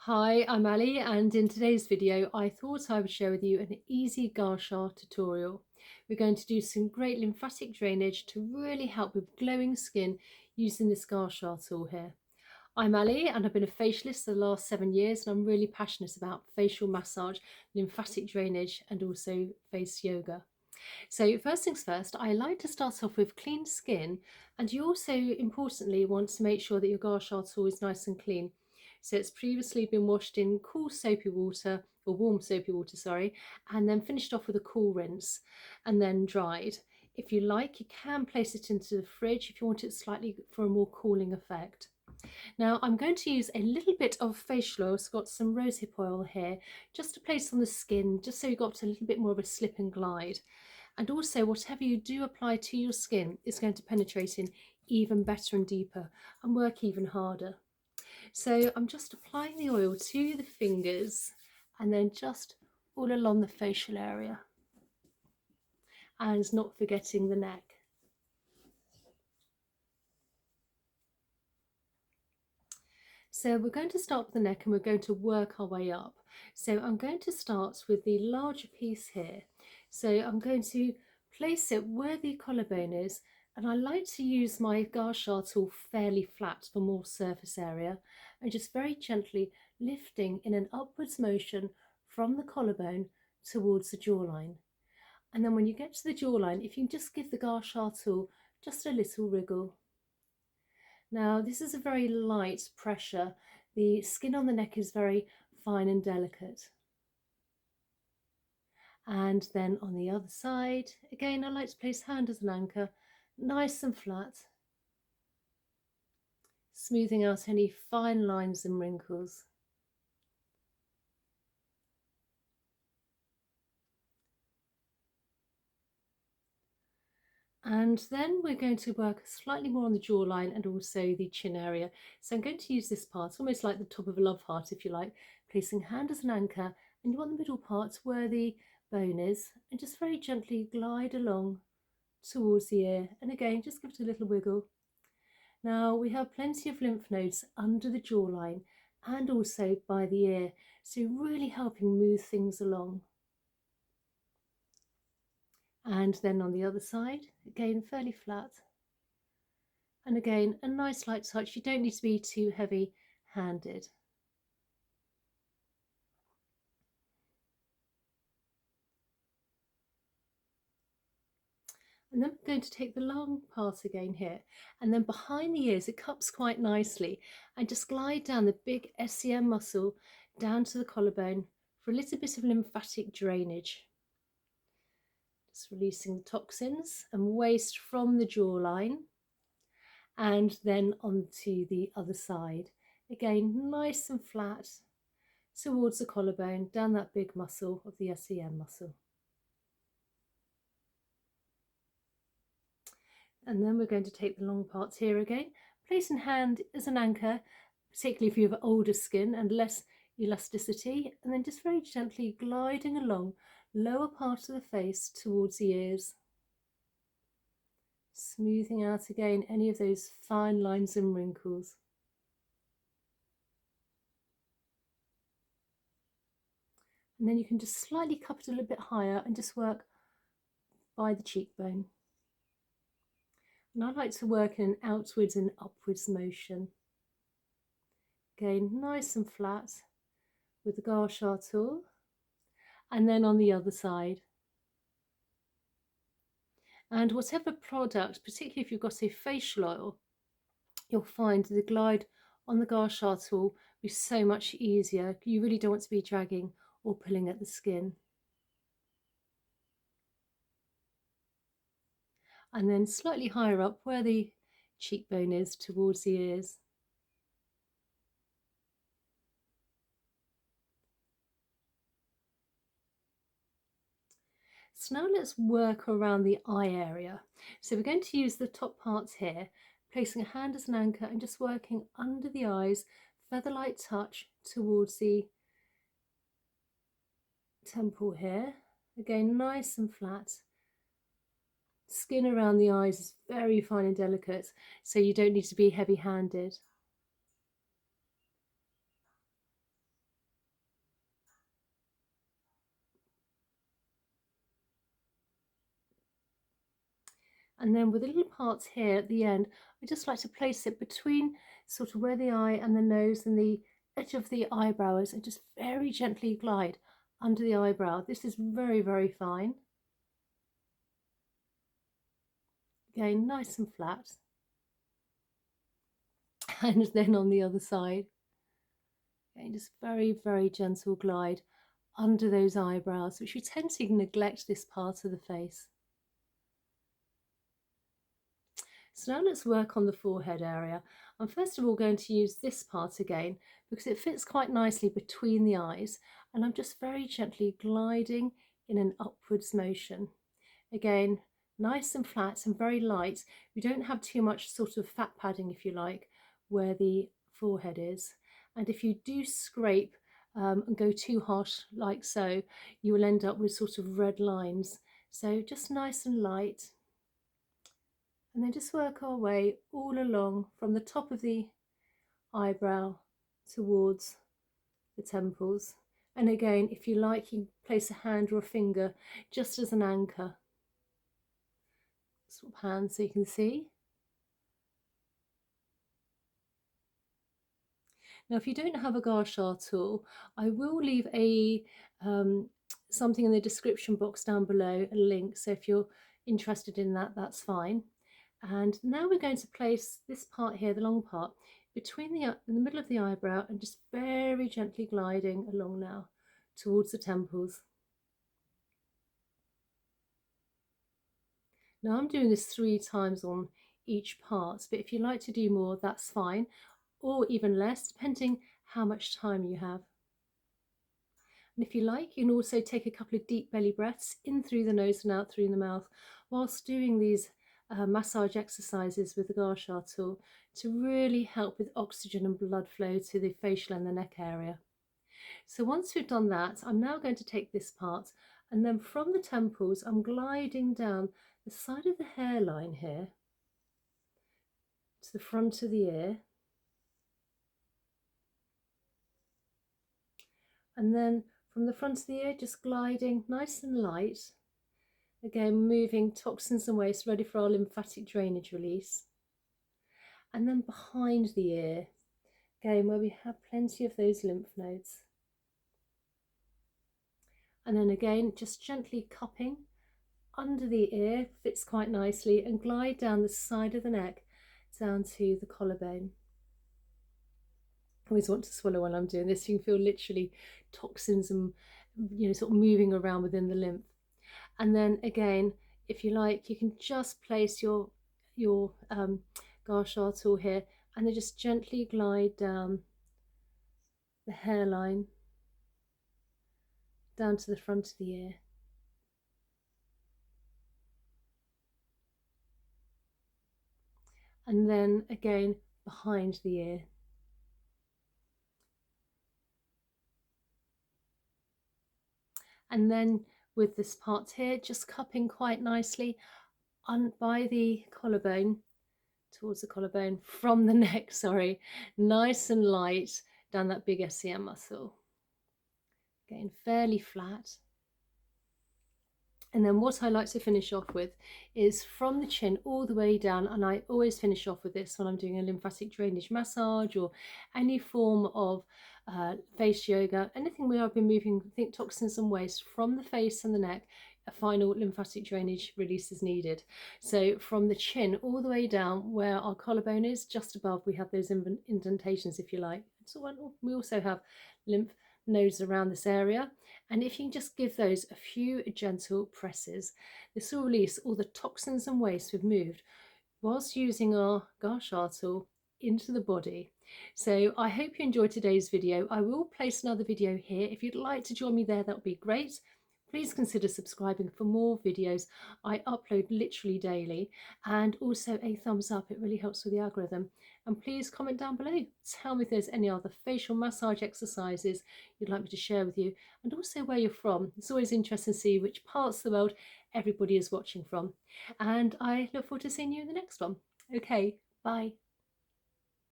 Hi, I'm Ali, and in today's video I thought I would share with you an easy Gua Sha tutorial. We're going to do some great lymphatic drainage to really help with glowing skin using this Gua Sha tool here. I'm Ali and I've been a facialist for the last 7 years, and I'm really passionate about facial massage, lymphatic drainage and also face yoga. So first things first, I like to start off with clean skin, and you also importantly want to make sure that your Gua Sha tool is nice and clean. So it's previously been washed in cool soapy water, or warm soapy water, sorry, and then finished off with a cool rinse and then dried. If you like, you can place it into the fridge if you want it slightly for a more cooling effect. Now I'm going to use a little bit of facial oil, so I've got some rosehip oil here, just to place on the skin, just so you've got a little bit more of a slip and glide. And also, whatever you do apply to your skin is going to penetrate in even better and deeper and work even harder. So I'm just applying the oil to the fingers and then just all along the facial area, and not forgetting the neck. So we're going to start with the neck and we're going to work our way up. So I'm going to start with the larger piece here. So I'm going to place it where the collarbone is, and I like to use my Gua Sha tool fairly flat for more surface area, and just very gently lifting in an upwards motion from the collarbone towards the jawline. And then when you get to the jawline, if you can just give the Gua Sha tool just a little wriggle. Now this is a very light pressure. The skin on the neck is very fine and delicate. And then on the other side, again I like to place hand as an anchor, nice and flat, smoothing out any fine lines and wrinkles. And then we're going to work slightly more on the jawline and also the chin area. So I'm going to use this part, almost like the top of a love heart if you like, placing hand as an anchor, and you want the middle part where the bone is, and just very gently glide along towards the ear, and again just give it a little wiggle. Now we have plenty of lymph nodes under the jawline and also by the ear, so really helping move things along. And then on the other side, again fairly flat, and again a nice light touch. You don't need to be too heavy handed. And then we're going to take the long part again here, and then behind the ears it cups quite nicely, and just glide down the big SEM muscle down to the collarbone for a little bit of lymphatic drainage. Just releasing the toxins and waste from the jawline, and then onto the other side. Again, nice and flat towards the collarbone, down that big muscle of the SEM muscle. And then we're going to take the long parts here again, placing hand as an anchor, particularly if you have older skin and less elasticity, and then just very gently gliding along lower part of the face towards the ears, smoothing out again any of those fine lines and wrinkles. And then you can just slightly cup it a little bit higher and just work by the cheekbone. And I like to work in an outwards and upwards motion. Again, nice and flat with the Gua Sha tool, and then on the other side. And whatever product, particularly if you've got a facial oil, you'll find the glide on the Gua Sha tool will be so much easier. You really don't want to be dragging or pulling at the skin. And then slightly higher up where the cheekbone is towards the ears. So now let's work around the eye area. So we're going to use the top parts here, placing a hand as an anchor and just working under the eyes, feather-light touch towards the temple here. Again, nice and flat. Skin around the eyes is very fine and delicate, so you don't need to be heavy-handed. And then with the little parts here at the end, I just like to place it between sort of where the eye and the nose and the edge of the eyebrow is, and just very gently glide under the eyebrow. This is very, very fine. Again, nice and flat. And then on the other side, again, just very, very gentle glide under those eyebrows, which we tend to neglect this part of the face. So now let's work on the forehead area. I'm first of all going to use this part again because it fits quite nicely between the eyes, and I'm just very gently gliding in an upwards motion. Again, nice and flat and very light. We don't have too much sort of fat padding, if you like, where the forehead is. And if you do scrape and go too harsh like so, you will end up with sort of red lines. So just nice and light. And then just work our way all along from the top of the eyebrow towards the temples. And again, if you like, you can place a hand or a finger just as an anchor. Swap hands so you can see. Now, if you don't have a Gua Sha tool, I will leave a something in the description box down below, a link. So if you're interested in that, that's fine. And now we're going to place this part here, the long part, between in the middle of the eyebrow, and just very gently gliding along now towards the temples. Now I'm doing this 3 times on each part, but if you like to do more, that's fine, or even less, depending how much time you have. And if you like, you can also take a couple of deep belly breaths in through the nose and out through the mouth whilst doing these massage exercises with the Gua Sha tool to really help with oxygen and blood flow to the facial and the neck area. So once we've done that, I'm now going to take this part, and then from the temples, I'm gliding down the side of the hairline here to the front of the ear. And then from the front of the ear, just gliding nice and light. Again, moving toxins and waste ready for our lymphatic drainage release. And then behind the ear, again, where we have plenty of those lymph nodes. And then again, just gently cupping under the ear, fits quite nicely, and glide down the side of the neck down to the collarbone. I always want to swallow while I'm doing this. You can feel literally toxins and sort of moving around within the lymph. And then again, if you like, you can just place your Gua Sha tool here, and then just gently glide down the hairline down to the front of the ear. And then again behind the ear. And then with this part here, just cupping quite nicely by the collarbone, towards the collarbone, from the neck, sorry, nice and light down that big SCM muscle. Again, fairly flat. And then what I like to finish off with is from the chin all the way down, and I always finish off with this when I'm doing a lymphatic drainage massage or any form of face yoga, anything where I've been moving toxins and waste from the face and the neck, a final lymphatic drainage release is needed. So from the chin all the way down where our collarbone is, just above, we have those indentations, if you like. So we also have lymph nodes around this area, and if you can just give those a few gentle presses, this will release all the toxins and waste we've moved whilst using our Gua Sha tool into the body. So I hope you enjoyed today's video. I will place another video here. If you'd like to join me there, that would be great. Please consider subscribing for more videos. I upload literally daily, and also a thumbs up, it really helps with the algorithm. And please comment down below, tell me if there's any other facial massage exercises you'd like me to share with you, and also where you're from. It's always interesting to see which parts of the world everybody is watching from. And I look forward to seeing you in the next one. Okay, bye.